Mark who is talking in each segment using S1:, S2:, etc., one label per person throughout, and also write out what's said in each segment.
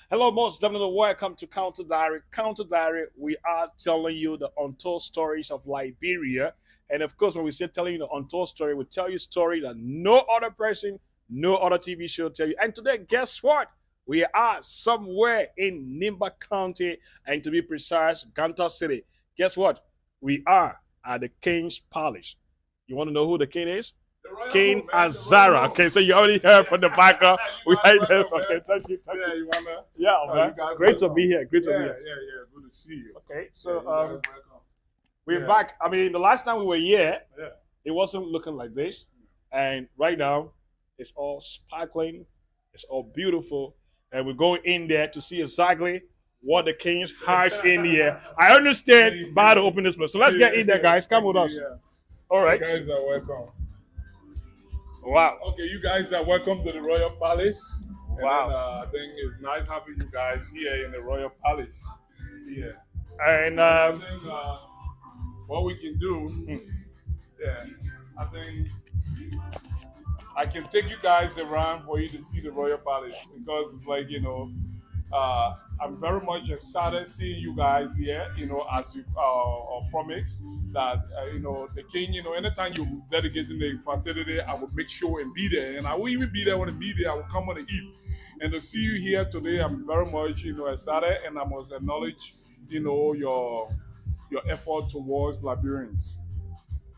S1: Hello, most definitely welcome to Counter Diary. Counter Diary, we are telling you the untold stories of Liberia. And of course, when we say telling you the untold story, we tell you story that no other person, no other TV show tell you. And today, guess what? We are somewhere in Nimba County, and to be precise, Ganta City. Guess what? We are at the King's Palace. You want to know who the king is? King Azara. Okay, so you already heard from the background. We heard that. Okay, thank you. Thank
S2: Yeah,
S1: you.
S2: you wanna?
S1: Yeah, man. Great to be here. Great to
S2: Yeah,
S1: be
S2: yeah,
S1: here.
S2: yeah. Good to see you.
S1: Okay,
S2: Yeah,
S1: so
S2: you guys are welcome.
S1: we're
S2: Yeah.
S1: back. I mean, the last time we were here,
S2: Yeah.
S1: it wasn't looking like this, and right now, it's all sparkling. It's all beautiful, and we're going in there to see exactly what the king's heart's in here. I understand by to open this place, so let's get in there, guys. Come with us.
S2: Yeah.
S1: All right.
S2: You guys are welcome.
S1: Wow.
S2: Okay, you guys are welcome to the Royal Palace. And
S1: Wow.
S2: then, I think it's nice having you guys here in the Royal Palace. Yeah.
S1: And
S2: I think what we can do, yeah, I think I can take you guys around for you to see the Royal Palace because it's like, I'm very much excited seeing you guys here, as you promised that, the king, anytime you dedicating the facility, I will make sure and be there. And I will even be there when I be there. I will come on the eve. And to see you here today, I'm very much, excited, and I must acknowledge, your effort towards Liberians.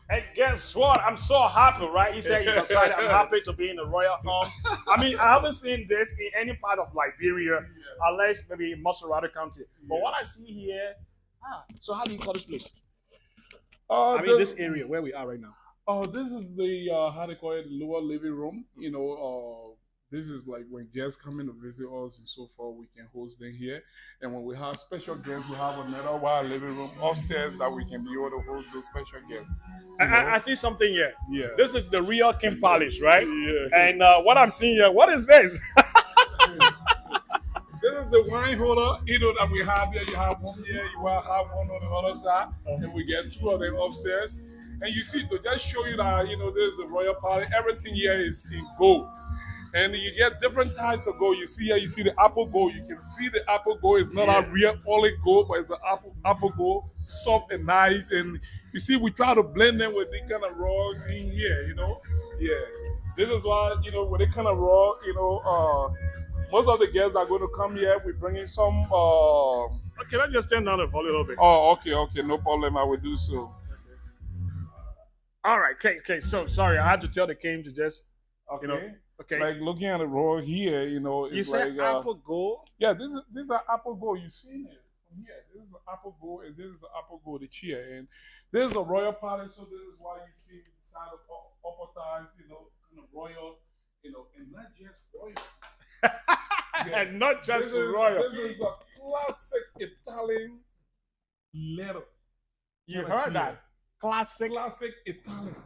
S1: And guess what? I'm so happy, right? He said he's excited. I'm happy to be in the royal home. I mean, I haven't seen this in any part of Liberia, unless maybe in Maserati County. But what I see here, so how do you call this place? I mean, this area where we are right now.
S2: Oh, this is the how they call it, lower living room. This is like when guests come in to visit us and so forth, we can host them here. And when we have special guests, we have another wild living room upstairs that we can be able to host those special guests.
S1: I see something here.
S2: Yeah.
S1: This is the real King Palace, right?
S2: Yeah.
S1: And what I'm seeing here, what is this?
S2: This is the wine holder, that we have here. You have one here, you will have one on the other side, and we get two of them upstairs. And you see, to just show you that, this is the royal palace. Everything here is in gold. And you get different types of gold. You see here, you see the apple gold. You can feel the apple gold. It's not a real olive gold, but it's an apple gold, soft and nice. And you see, we try to blend them with these kind of raws in here, Yeah. This is why, with this kind of raw, most of the guests that are going to come here, we bring in some.
S1: Can I just turn down the volume a little bit?
S2: Oh, okay, no problem. I will do so.
S1: All right, okay. So sorry, I had to tell the king to just,
S2: Okay.
S1: Okay.
S2: Like looking at the raw here, it's
S1: You said
S2: like
S1: apple gold?
S2: yeah, this is an apple gold. You see it from here. This is an apple gold, and this is the apple gold, the chair, and this is a royal palace. So this is why you see the side of upper thighs, kind of royal, and not just royal.
S1: And not just royal.
S2: This is a classic Italian leather.
S1: You
S2: kind of
S1: heard
S2: chair.
S1: that? Classic.
S2: Classic Italian.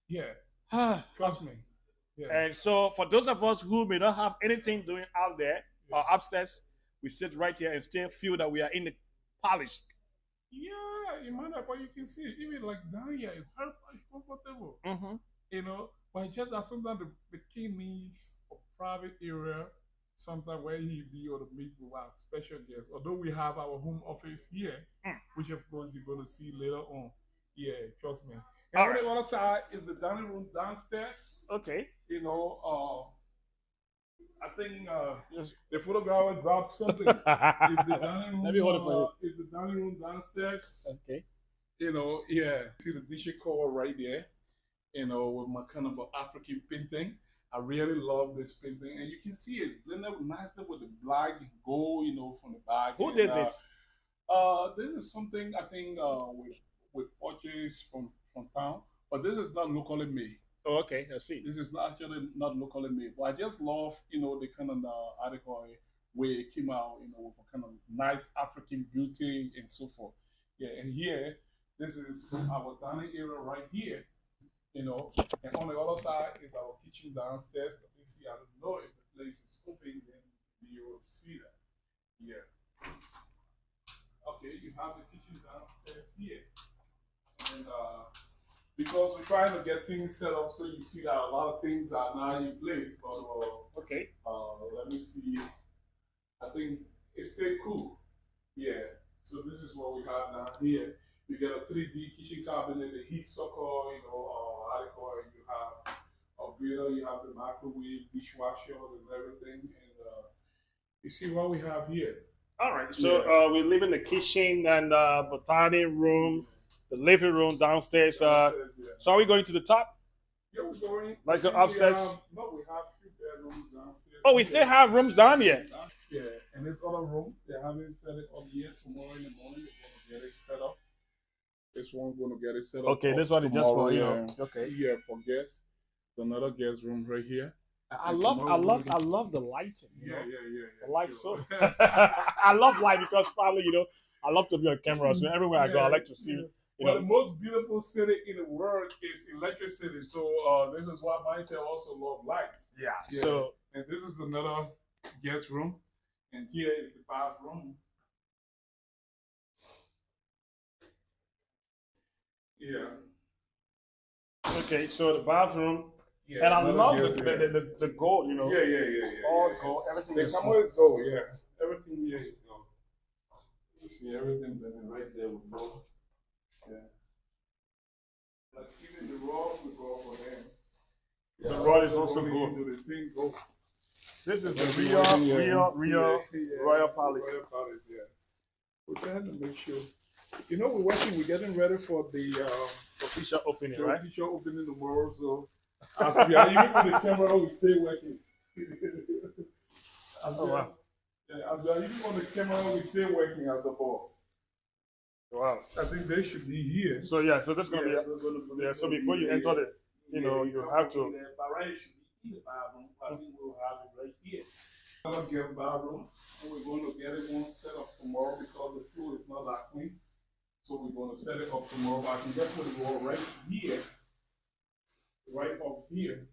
S2: Yeah, trust me. Yeah.
S1: And so, for those of us who may not have anything doing out there or upstairs, we sit right here and still feel that we are in the palace.
S2: Yeah, but you can see even like down here, it's very much comfortable.
S1: Mm-hmm.
S2: But just that sometimes the king needs a private area, sometimes where he be or to meet with our special guests. Although we have our home office here, which of course you're going to see later on. Yeah, trust me. And
S1: All
S2: on
S1: right.
S2: the other side is the dining room downstairs.
S1: Okay.
S2: You know, I think
S1: Yes.
S2: the photographer dropped something. Is the dining room?
S1: Let me hold it for you.
S2: Is the dining room downstairs?
S1: Okay.
S2: You know, yeah. See the dish cover right there. You know, with my kind of African painting. I really love this painting, and you can see it's blended nicely with the black and gold. You know, from the back.
S1: Who
S2: And,
S1: did this?
S2: This is something I think with purchase from town, but this is not locally made.
S1: Oh, okay. I see.
S2: This is not actually not locally made, but I just love the kind of article where it came out, with a kind of nice African beauty and so forth. Yeah, and here this is our dining area right here, and on the other side is our kitchen downstairs. Let me see. I don't know if the place is open, then you will see that. Yeah. Okay, you have the kitchen downstairs here, and because we're trying to get things set up, so you see that a lot of things are now in place. But
S1: Okay.
S2: let me see. I think it's still cool. Yeah. So this is what we have down here. You get a 3D kitchen cabinet, a heat sucker, how they call it. You have a grill, you have the microwave, dishwasher, and everything. And you see what we have here.
S1: All right. So we live in the kitchen and the dining room, the living room downstairs.
S2: Downstairs, yeah.
S1: So are we going to the top?
S2: Yeah, we're going.
S1: Like
S2: See,
S1: upstairs?
S2: No, we have few bedrooms downstairs.
S1: Oh, we still have rooms down here.
S2: Yeah, and this other room, they haven't set it up yet. Tomorrow in the morning, they're going to get it set up. This one's going to get it set up.
S1: Okay, this one is just for Okay.
S2: Yeah, for guests. There's another guest room right here.
S1: I
S2: And
S1: love
S2: tomorrow we're gonna-
S1: love the lighting.
S2: Yeah.
S1: The lights
S2: sure.
S1: so. I love light because probably I love to be on camera. So everywhere I go, I like to see.
S2: Well, the most beautiful city in the world is electricity. So this is why myself also love lights.
S1: Yeah.
S2: Yeah.
S1: So
S2: And this is another guest room. And here is the bathroom. Yeah.
S1: okay. So the bathroom,
S2: Yeah.
S1: and I
S2: another
S1: love
S2: guest area.
S1: the gold.
S2: Yeah.
S1: All gold. Everything
S2: The
S1: is
S2: camera is gold, yeah. Everything here is gold. You see everything right there with gold. Yeah. Like even the rod we go for them.
S1: The rod is also
S2: going
S1: gold.
S2: into the same gold.
S1: This is the
S2: Yeah.
S1: real Royal Palace.
S2: Royal Palace, yeah. We're trying to make sure. We're getting ready for the
S1: Official opening, right?
S2: official opening tomorrow. So as we are even on the camera, we stay working. As we are even on the camera, we stay working as a ball.
S1: Wow.
S2: I think they should be here.
S1: So so this is gonna be so before you enter the you have to.
S2: But right, it should be in the bathroom. I think we'll have it right here. Another guest bathroom, and we're going to get it one set up tomorrow because the floor is not that clean. So we're going to set it up tomorrow. But I can just put it all right here, right up here.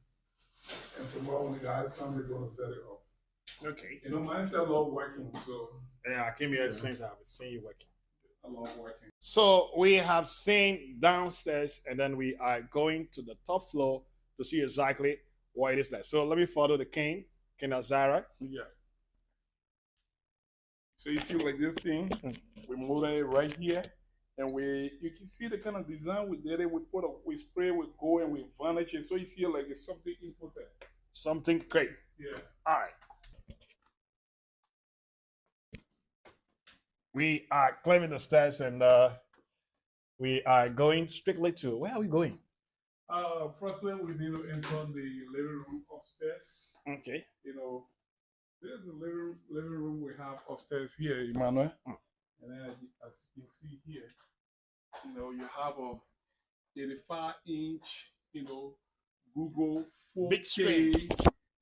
S2: And tomorrow when the guys come, they're going to set it up.
S1: Okay.
S2: Myself love working, so
S1: Yeah, I came here since I've seen you working.
S2: I love working.
S1: So we have seen downstairs, and then we are going to the top floor to see exactly what it is like. So let me follow the King Azara.
S2: Yeah. So you see like this thing, we moved it right here. And you can see the kind of design we did it. We spray with gold and we varnish it. So you see like it's something important.
S1: Something great.
S2: Yeah.
S1: All right. We are climbing the stairs, and we are going strictly to where are we going?
S2: Firstly, we need to enter the living room upstairs.
S1: Okay.
S2: This is the living room we have upstairs here, Emmanuel. And then as you can see here, you have a 85-inch, Google 4K
S1: Big screen.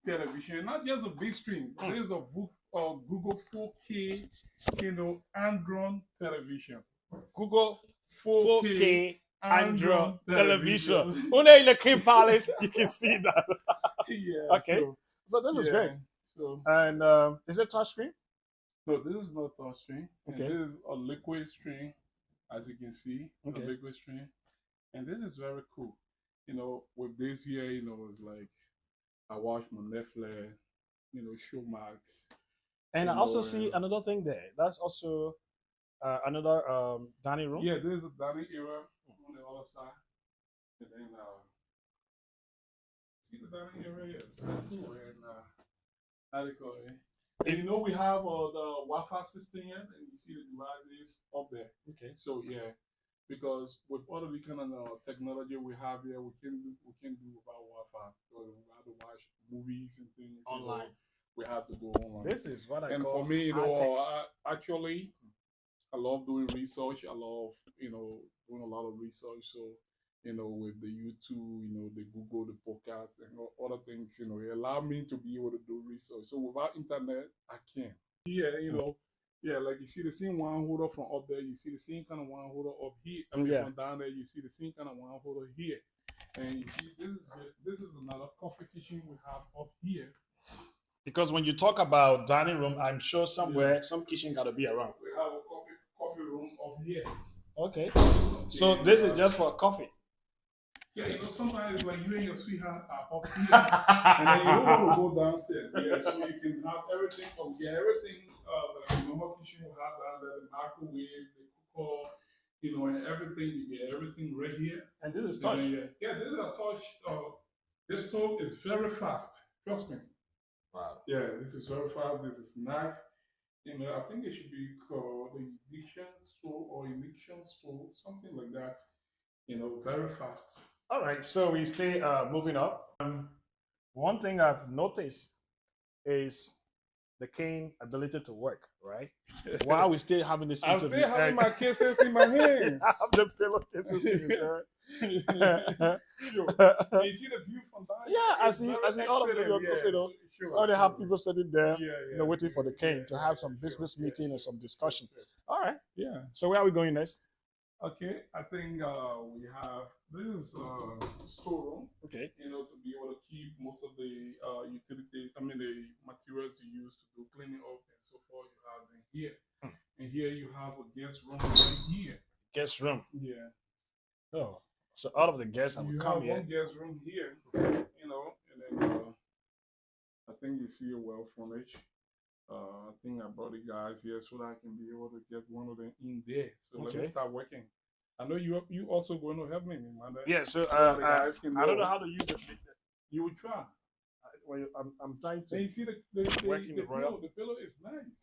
S2: television. Not just a big screen. There's a Google 4K, Android television.
S1: Google
S2: 4K
S1: 4K Android television.
S2: television.
S1: When you're in the King Palace, you can see that.
S2: Yeah.
S1: Okay. So this is great.
S2: So,
S1: And is it touchscreen?
S2: no, this is not touchscreen.
S1: Okay.
S2: And this is a liquid screen, as you can see. It's
S1: Okay.
S2: a liquid screen. And this is very cool. With this here, it's like I watch my Netflix, show marks.
S1: And I also see another thing there. That's also another dining room.
S2: Yeah, there's a dining area on the other side, and then see the dining area, yes, and how they call it. And we have the Wi-Fi system here, and you see the devices up there.
S1: Okay.
S2: So yeah, because with all of the kind of technology we have here, we can do without Wi-Fi. Because we have to watch movies and things
S1: Online.
S2: We have to go online.
S1: This is what I
S2: and
S1: call
S2: for me, actually,
S1: tech.
S2: I love doing research. I love doing a lot of research. So with the YouTube, the Google, the podcast, and other things, it allowed me to be able to do research. So without internet, I can't. Yeah, yeah, like you see the same wine holder from up there, you see the same kind of wine holder up here.
S1: Yeah.
S2: From down there, you see the same kind of wine holder here. And you see, this is another coffee kitchen we have up here.
S1: Because when you talk about dining room, I'm sure somewhere some kitchen got to be around.
S2: We have a coffee room up here.
S1: Okay. So this is just for coffee.
S2: Yeah, sometimes like you and your sweetheart are up here, and then you don't want to go downstairs. Yeah, so you can have everything from here. Everything like the normal kitchen will have down there, the microwave, the cooker, and everything. You get everything right here.
S1: And this is touch.
S2: Yeah, this is a touch. This stove is very fast. Trust me.
S1: Wow.
S2: Yeah, this is very fast. This is nice. I think it should be called the ignition stove or ignition stove, something like that. Very fast.
S1: All right, so we stay moving up. One thing I've noticed is the cane ability to work, right? While we still having this
S2: I'm
S1: interview,
S2: still having my cases in my hands.
S1: I have the pillowcases in his hand.
S2: You see the view from that?
S1: Yeah, I see all of them. Oh, they have people sitting there, waiting for the cane to have some business meeting or some discussion. All right.
S2: Yeah.
S1: So where are we going next?
S2: Okay, I think we have this is storeroom.
S1: Okay.
S2: To be able to keep most of the utility, the materials you use to do cleaning up and so forth. You have in here, and here you have a guest room right here.
S1: Guest room.
S2: Yeah.
S1: Oh, so all of the guests have come here.
S2: One guest room here, and then I think you see a well furnished. I think I brought the guys here so that I can be able to get one of them in there. So let me start working. I know you also going to help me, man.
S1: Yeah, so I don't know how to use it.
S2: You will try.
S1: I'm trying to.
S2: And you see the pillow. The pillow is nice.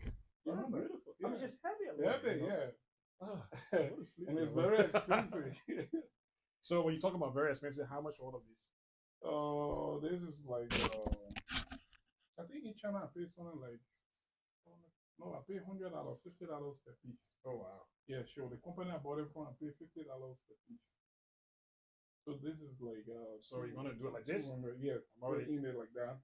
S1: Yeah, beautiful.
S2: Yeah.
S1: I mean, it's heavy.
S2: Heavy, yeah. And it's very expensive.
S1: So when you talk about very expensive, how much for all of this?
S2: This is like I think each channel I pay something like no, I pay $100, $50 per piece.
S1: Oh wow.
S2: Yeah, sure. The company I bought it from, I pay $50 per piece. So this is like
S1: so you're gonna do it like this?
S2: Yeah, I'm already in there like that.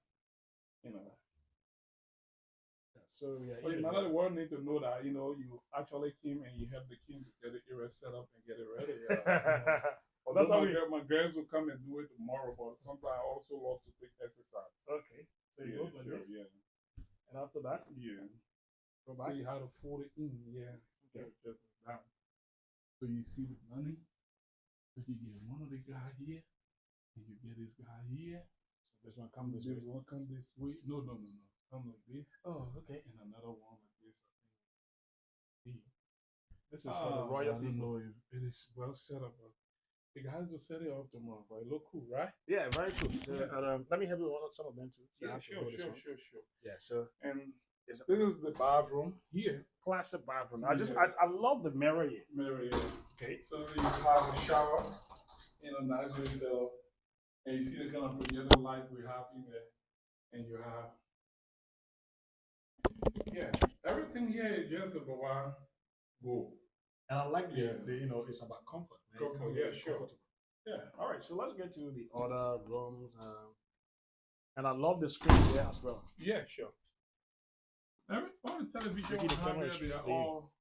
S1: So yeah,
S2: but another world need to know that you actually came and you helped the king to get the area set up and get it ready. Well, that's how my girls will come and do it tomorrow. But sometimes I also love to take exercise.
S1: Okay. So you go for this.
S2: Yeah.
S1: And after that,
S2: go back. So you have to fold it in. Yeah. Okay. Just like that. So you see the money. So you get one of the guy here, and you get this guy here.
S1: So this one come this way.
S2: This one come this way. No. Come like this.
S1: Oh, okay.
S2: And another one like this. I think.
S1: This is for the royal people.
S2: I don't know if it is well set up. But the guys will set it up tomorrow, but it look cool, right?
S1: Yeah, very cool. Let me help you with some of them too. So
S2: yeah, sure.
S1: Yeah, so
S2: and this is the bathroom here.
S1: Classic bathroom. I love the mirror here.
S2: Okay. So you have a shower, nice way set up, and you see the kind of projector light we have in there, and you have everything here is just about gold.
S1: And I like the it's about comfort.
S2: Comfort, yeah, sure.
S1: Yeah. All right, so let's get to the other rooms. And I love the screen here as well.
S2: Yeah, sure. All the television they are all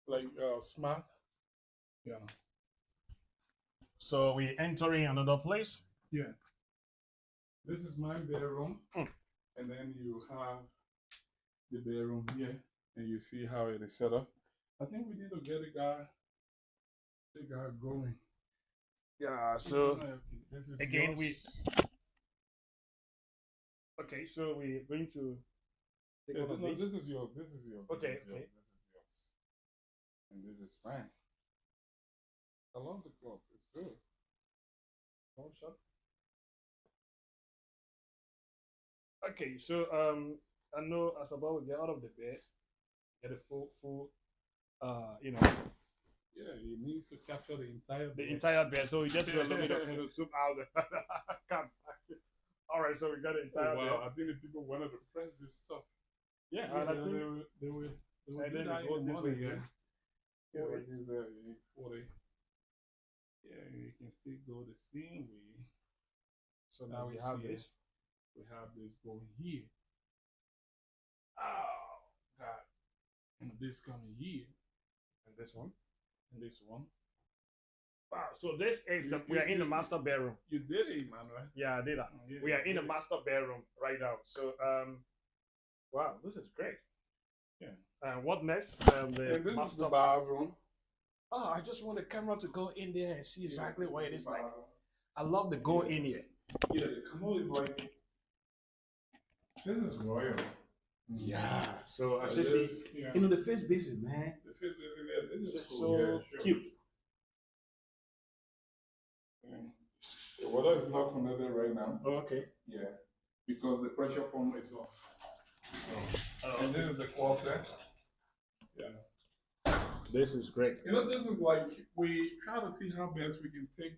S2: like smart. Yeah.
S1: So we entering another place.
S2: Yeah. This is my bedroom, and then you have the bedroom here, and you see how it is set up. I think we need to get the guy going.
S1: Yeah, so
S2: this is
S1: again
S2: yours.
S1: Okay, so we're going to take
S2: Yeah,
S1: one of
S2: no,
S1: these.
S2: this is yours. This is yours.
S1: Okay,
S2: This is yours.
S1: okay.
S2: This is yours. And this is mine. I love the cloth. It's good.
S1: One shot. Okay, so I know as about we get out of the bed, get a full you know,
S2: Yeah, it needs to capture the entire
S1: the
S2: bed.
S1: entire bed. So we just do a little bit of soup out there. All right, so we got the entire
S2: Oh, wow,
S1: bed.
S2: I think the people wanted to press this stuff.
S1: Yeah,
S2: Yeah,
S1: and I
S2: they
S1: think
S2: will, they will, they will
S1: and
S2: do
S1: then
S2: that
S1: we go
S2: in the
S1: this
S2: morning,
S1: way.
S2: yeah. Yeah,
S1: 40.
S2: like this, yeah, 40. Yeah, you can still go the same way.
S1: So now we have this.
S2: We have this going here. Oh, God. And this coming here.
S1: And this one.
S2: And this one.
S1: Wow. So this is we are in the master bedroom.
S2: You did it, man, right?
S1: Yeah, I did that.
S2: Yeah,
S1: We are in the
S2: it.
S1: master bedroom right now. So wow, this is great.
S2: Yeah.
S1: And what next?
S2: And this is
S1: master
S2: the bathroom.
S1: Oh, I just want the camera to go in there and see exactly what it is like. I love the go in here.
S2: Yeah, the commode is like, this is royal.
S1: Yeah. So I
S2: Like
S1: just see,
S2: this, yeah.
S1: you know, the face basin, man.
S2: The face is in there. This
S1: This
S2: is
S1: is
S2: cool.
S1: so
S2: Yeah, sure.
S1: cute.
S2: Yeah. The water is not connected right now.
S1: Oh, okay.
S2: Yeah, because the pressure pump is off. So, and this is the closet. Yeah.
S1: This is great.
S2: You know, this is like, we try to see how best we can take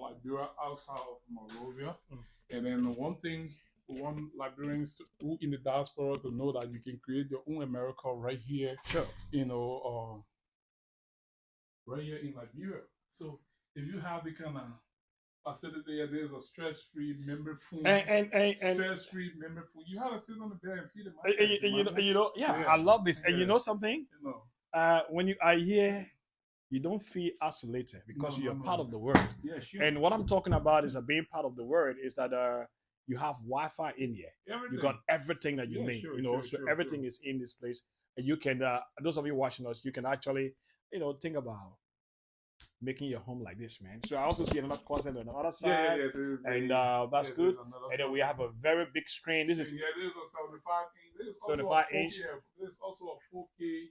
S2: Liberia outside of Monrovia. And then one thing we want Liberians who in the diaspora to know that you can create your own America right here,
S1: Sure.
S2: you know, right here in Liberia. So if you have the kind of facility there, there's a stress-free member food.
S1: And
S2: Stress-free member food. You have to sit on the bed and feed them.
S1: you know, yeah,
S2: Yeah.
S1: I love this. And
S2: Yeah.
S1: you know something?
S2: You know.
S1: When you are here, you don't feel isolated because you're part of the world.
S2: Yeah, sure.
S1: And what I'm talking about is being part of the world is that you have Wi-Fi in here.
S2: Everything.
S1: You got everything that you
S2: Yeah,
S1: need.
S2: sure,
S1: You know,
S2: sure,
S1: so
S2: sure,
S1: everything
S2: sure.
S1: is in this place, and you can. Those of you watching us, you can actually, you know, think about making your home like this, man. So I also see another closet on the other side, and that's good. And then we have a very big screen. This is
S2: yeah, this is a 75 inch. This is
S1: 75
S2: also a 4K,
S1: inch.
S2: This is also a 4K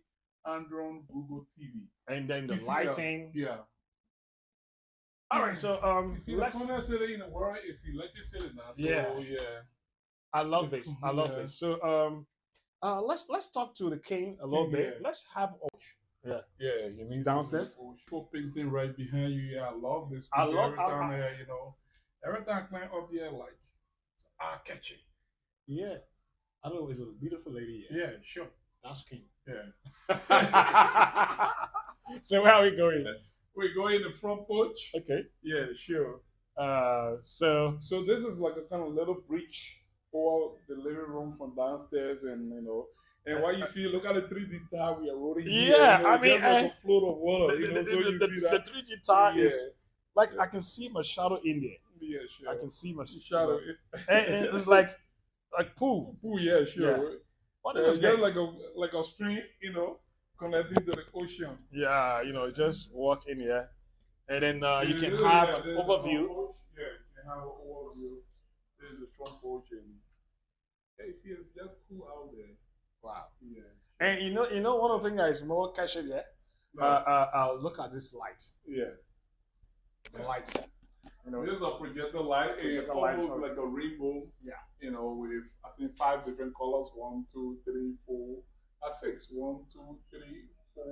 S2: Android Google TV.
S1: and then the
S2: TCL.
S1: lighting.
S2: Yeah.
S1: All right, so
S2: You see, the funnest city in the world is electricity now. So,
S1: Yeah.
S2: yeah.
S1: I love this. I love
S2: Yeah.
S1: this. So let's talk to the king a little bit.
S2: Yeah.
S1: Let's have
S2: Yeah, you mean
S1: Downstairs?
S2: Show painting right behind you. Yeah, I love this.
S1: I love-
S2: every time here, you know. Every time I climb up here, like, it's eye catching.
S1: yeah. I don't know. It's a beautiful lady.
S2: Yeah, sure.
S1: That's king.
S2: Yeah.
S1: So where are we going?
S2: We go in the front porch.
S1: Okay.
S2: Yeah, sure.
S1: So
S2: So this is like a kind of little breach for the living room from downstairs, and you know, and while you see, look at the 3D tile we are rolling here.
S1: Yeah,
S2: you know,
S1: I mean,
S2: just like a float of water.
S1: the,
S2: You know,
S1: the,
S2: so
S1: the,
S2: you
S1: the,
S2: see
S1: the
S2: that.
S1: 3D tile
S2: Yeah.
S1: is like I can see my shadow in there.
S2: Yeah, sure.
S1: I can see my
S2: shadow.
S1: and it's like pool.
S2: Ooh, yeah, sure.
S1: Yeah. What is
S2: It's
S1: this?
S2: just like a stream, you know, connecting to the ocean.
S1: Yeah, you know, just walk in here, and then you
S2: Yeah,
S1: can
S2: yeah,
S1: have
S2: yeah,
S1: an
S2: there's the
S1: overview.
S2: front porch. Yeah, you can have an overview. There's the front porch, and hey, see, it's just cool out there.
S1: Wow.
S2: Yeah.
S1: And you know, one of the things that is more casual here.
S2: No.
S1: Look at this light.
S2: Yeah.
S1: The lights. You know,
S2: There's a projector light, and it's
S1: Projector light,
S2: almost
S1: sorry.
S2: like a rainbow.
S1: Yeah.
S2: You know, with I think 5 different colors. 1, 2, 3, 4, 6. 1, 2, 3, 4,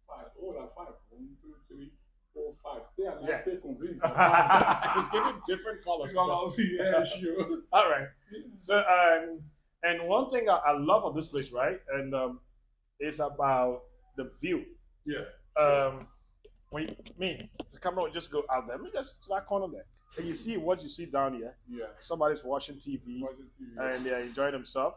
S2: 5. Oh, that's 5. 1, 2, 3, 4, 5.
S1: Yeah.
S2: Stay convinced.
S1: it's giving different colors.
S2: Colors, yeah, sure.
S1: All right. So and one thing I love of this place, right? And it's about the view.
S2: Yeah.
S1: When the camera will just go out there. Let me just to that corner there. And you see what you see down here.
S2: Yeah.
S1: Somebody's watching TV
S2: Watching TV.
S1: and they're enjoying themselves.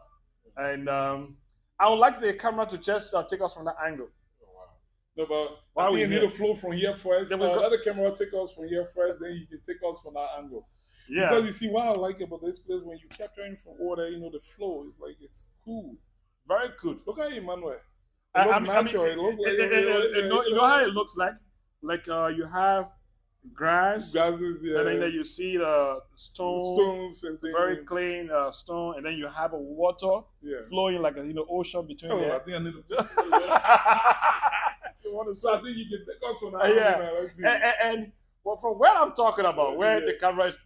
S1: And I would like the camera to just take us from that angle.
S2: Oh, wow. No, but
S1: While
S2: I think
S1: we
S2: you need
S1: here.
S2: to flow from here first.
S1: Then we go-
S2: Let the camera take us from here first, then you can take us from that angle.
S1: Yeah.
S2: Because you see, what I like about this place, when you capture it from order, you know, the flow is like, it's cool.
S1: Very good.
S2: Look at Emmanuel. It
S1: I
S2: look
S1: mean,
S2: natural. It look like
S1: you know how it looks like? Like you have grass,
S2: grasses,
S1: and then
S2: yeah,
S1: you see the stone,
S2: stones and
S1: very
S2: things.
S1: clean stone, and then you have a water
S2: Yeah.
S1: flowing like a ocean between
S2: Oh, I
S1: there.
S2: think I need to put this one there.
S1: You want to see?
S2: So I think you can take us from now.
S1: Yeah,
S2: Let's see.
S1: and well, from where I'm talking about, where
S2: Yeah.
S1: the camera is,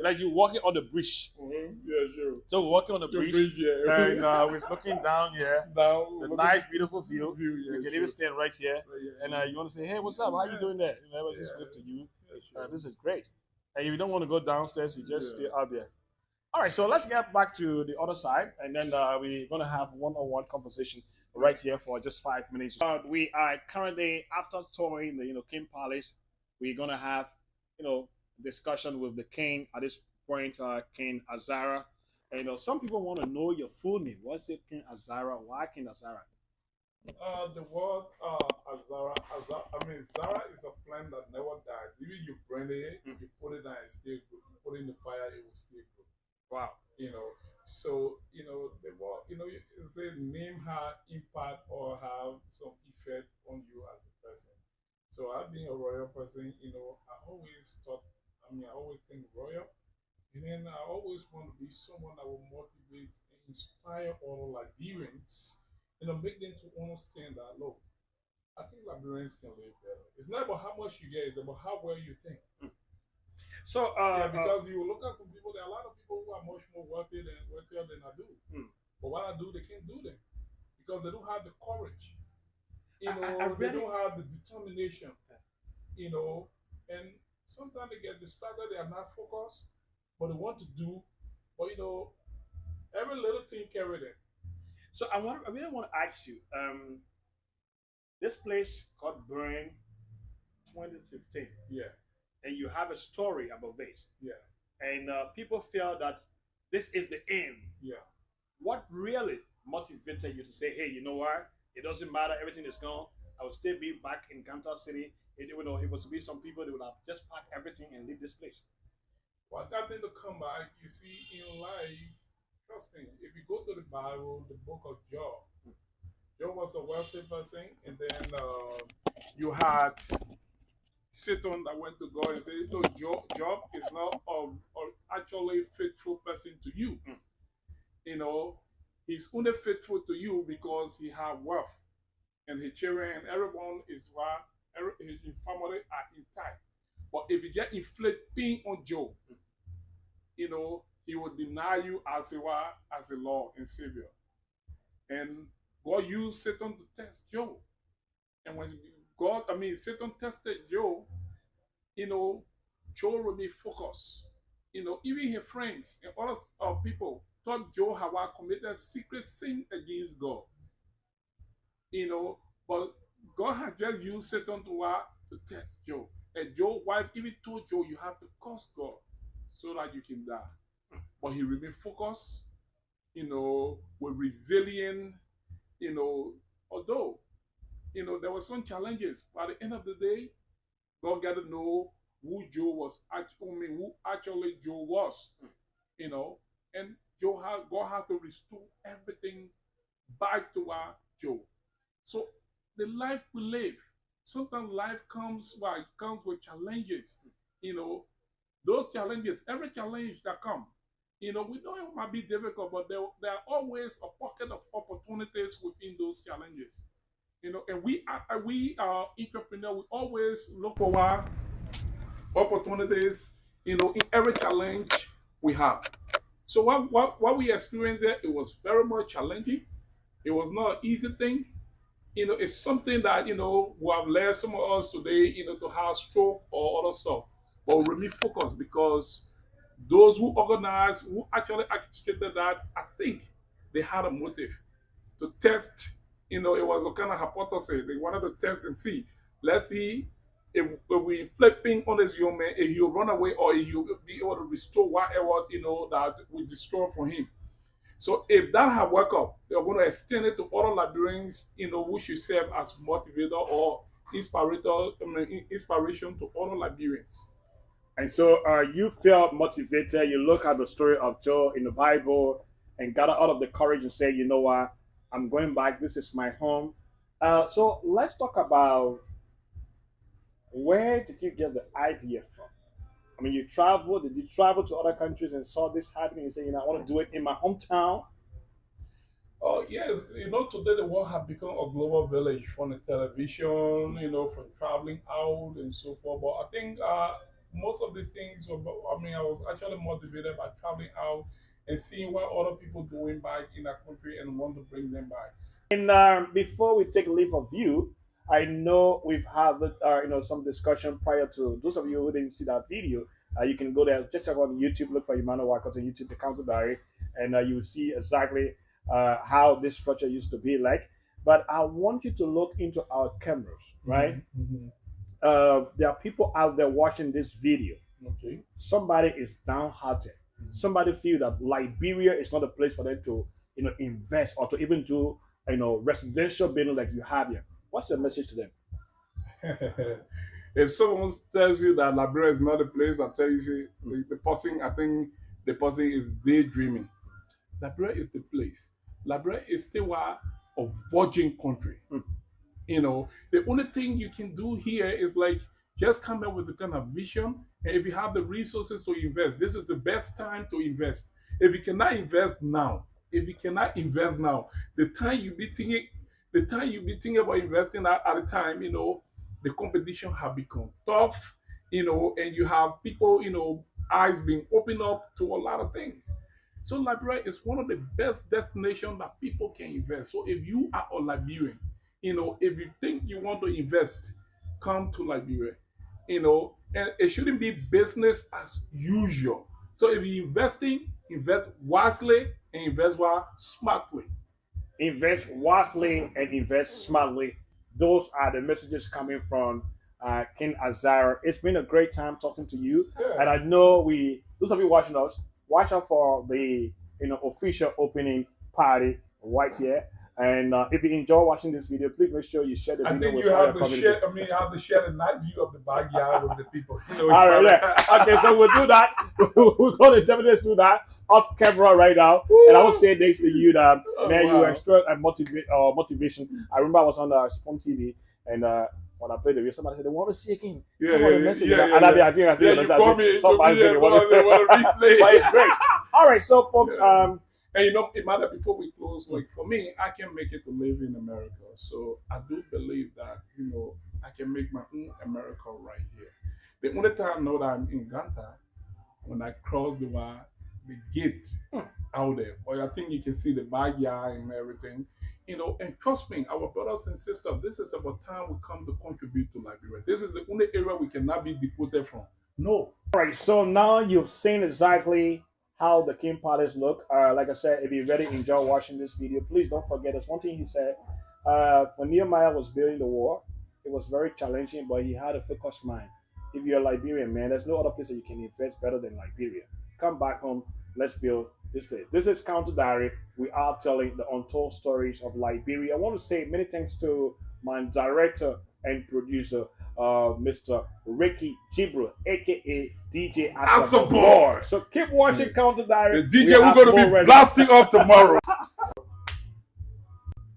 S1: like you walking on the bridge.
S2: Yeah, sure.
S1: So we're walking on the
S2: The
S1: bridge,
S2: bridge, yeah.
S1: and we're looking down here.
S2: Down,
S1: The
S2: look
S1: nice,
S2: at
S1: beautiful view.
S2: view, yeah,
S1: You can
S2: sure.
S1: even stand right here,
S2: Yeah,
S1: and you want to say, "Hey, what's up? How you doing there?" You know, I just
S2: Yeah.
S1: wave to you.
S2: Yeah, sure.
S1: This is great. And if you don't want to go downstairs, you just
S2: Yeah.
S1: stay out there. All right, so let's get back to the other side, and then we're gonna have one-on-one conversation right here for just 5 minutes. We are currently after touring the King Palace. We're gonna have discussion with the king at this point, King Azara. And some people want to know your full name. What's it, King Azara? Why King Azara?
S2: The word Azara, Zara is a plant that never dies. Even you burn it, you put it down, it still grow. You put it in the fire, it will still grow.
S1: Wow.
S2: So the word, you can say name have impact or have some effect on you as a person. So I've been a royal person. I always thought. I always think royal. And then I always want to be someone that will motivate and inspire all Liberians, make them to understand that, look, I think Liberians can live better. It's not about how much you get, it's about how well you think.
S1: So,
S2: because you look at some people, there are a lot of people who are much more wealthier than I do. But what I do, they can't do them because they don't have the courage. They don't have the determination. And sometimes they get distracted, they are not focused, but they want to do, but every little thing carry them.
S1: So I really want to ask you, this place got burned 2015.
S2: Yeah.
S1: And you have a story about this.
S2: Yeah.
S1: And people feel that this is the end.
S2: Yeah.
S1: What really motivated you to say, hey, you know what? It doesn't matter, everything is gone. I will still be back in Ganta City. It was to be some people that would have just packed everything and leave this place.
S2: Well, that thing to come back, you see, in life, trust me, if you go to the Bible, the book of Job, Job was a wealthy person, and then you had Satan that went to God and said, no, Job is not actually faithful person to you. He's only faithful to you because he had wealth, and his children and everyone is his family are intact. But if you get inflict pain on Job, he will deny you as a Lord and Savior. And God used Satan to test Job. And when Satan tested Job, Job remained focused. Even his friends and other people thought Job had committed secret sin against God. But God had just used Satan to test Job. And Job's wife even told Job, you have to curse God so that you can die. But he remained focused, with resilient, although, there were some challenges. But at the end of the day, God got to know who Job was, who actually Job was, and God had to restore everything back to Job. So the life we live, sometimes life comes with challenges. Those challenges, every challenge that comes, we know it might be difficult, but there are always a pocket of opportunities within those challenges. And we are entrepreneurs. We always look for opportunities, in every challenge we have. So what we experienced there, it was very much challenging. It was not an easy thing. It's something that, we have led some of us today, to have stroke or other stuff. But we remain focused because those who organized, who actually orchestrated that, I think they had a motive to test. It was a kind of hypothesis. They wanted to test and see. Let's see if we inflict pain on this young man, if he'll run away or if he'll be able to restore whatever, that we destroy from him. So if that had worked out, they're going to extend it to other Liberians, who should serve as motivator or inspiration to other Liberians.
S1: And so you felt motivated. You look at the story of Job in the Bible and gather out of the courage and say, you know what, I'm going back. This is my home. So let's talk about Where did you get the idea from? I mean, you traveled. Did you travel to other countries and saw this happening and say, I want to do it in my hometown?
S2: Oh yes, today the world has become a global village from the television, from traveling out and so forth. But I think most of these things were, I mean, I was actually motivated by traveling out and seeing what other people doing back in that country and want to bring them back.
S1: And before we take leave of you, I know we've had some discussion prior to those of you who didn't see that video. You can go there, just check out on YouTube, look for Emmanuel Wackott on YouTube, the Counter Diary, and you will see exactly how this structure used to be like. But I want you to look into our cameras, right?
S2: Mm-hmm.
S1: There are people out there watching this video.
S2: Okay.
S1: Somebody is downhearted. Mm-hmm. Somebody feel that Liberia is not a place for them to, invest or to even do, residential building like you have here. What's your message to them?
S2: If someone tells you that Liberia is not a place, I tell you, see, the person, I think the person is daydreaming. Liberia is the place. Liberia is still a virgin country. Mm. The only thing you can do here is like just come up with the kind of vision. And if you have the resources to invest, this is the best time to invest. If you cannot invest now, the time you be thinking about investing at the time, the competition have become tough, and you have people, eyes being opened up to a lot of things. So Liberia is one of the best destinations that people can invest. So if you are a Liberian, if you think you want to invest, come to Liberia. And it shouldn't be business as usual. So if you're investing, invest wisely and invest smartly.
S1: Invest wisely and invest smartly. Those are the messages coming from King Azara. It's been a great time talking to you,
S2: Yeah.
S1: and I know those of you watching us, watch out for the official opening party right here. And if you enjoy watching this video, please make sure you share the video.
S2: I think
S1: with
S2: you have
S1: your
S2: to share. I mean, you have to share a nice view of the backyard with the people.
S1: All right, yeah. Okay, so we'll do that. We're going to definitely do that off camera right now. Woo! And I will say next to you that man, wow. You extra motivation. I remember I was on the Spawn TV and. When I played the video, somebody said they want to see again.
S2: Yeah,
S1: and I think I said,
S2: you call me. Somebody
S1: said
S2: they want to replay.
S1: But it's great. All right, so folks,
S2: And it matter before we close. Like for me, I can make it to live in America. So I do believe that I can make my own America right here. The only time I know that I'm in Ganta, when I cross the gate out there, or I think you can see the backyard and everything. And trust me, our brothers and sisters, this is about time we come to contribute to Liberia. This is the only area we cannot be deported from. No.
S1: All right, so now you've seen exactly how the King Palace look. Like I said, if you really enjoy watching this video, please don't forget there's one thing he said. When Nehemiah was building the wall, it was very challenging, but he had a focused mind. If you're a Liberian, man, there's no other place that you can invest better than Liberia. Come back home, let's build this place. This is Counter Diary. We are telling the untold stories of Liberia. I want to say many thanks to my director and producer, Mr. Ricky Jibril, aka DJ Azara.
S2: So keep watching
S1: Counter Diary.
S2: The DJ we're going to be blasting up tomorrow.